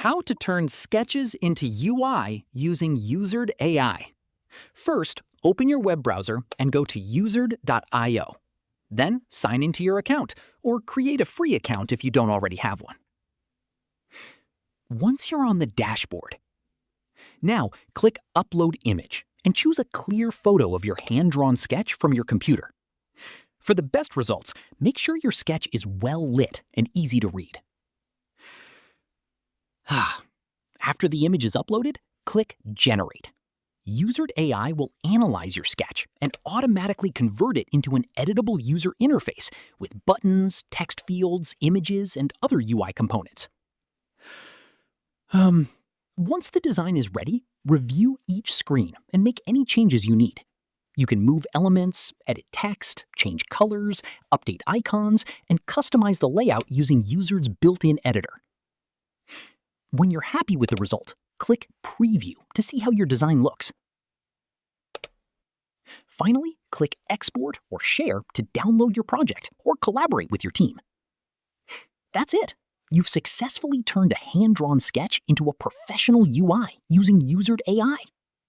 How to turn sketches into UI using Uizard AI. First, open your web browser and go to uizard.io. Then sign into your account, or create a free account if you don't already have one. Once you're on the dashboard, now click Upload Image and choose a clear photo of your hand-drawn sketch from your computer. For the best results, make sure your sketch is well lit and easy to read. After the image is uploaded, click Generate. Uizard AI will analyze your sketch and automatically convert it into an editable user interface with buttons, text fields, images, and other UI components. Once the design is ready, review each screen and make any changes you need. You can move elements, edit text, change colors, update icons, and customize the layout using Uizard's built-in editor. When you're happy with the result, click Preview to see how your design looks. Finally, click Export or Share to download your project or collaborate with your team. That's it. You've successfully turned a hand-drawn sketch into a professional UI using Uizard AI.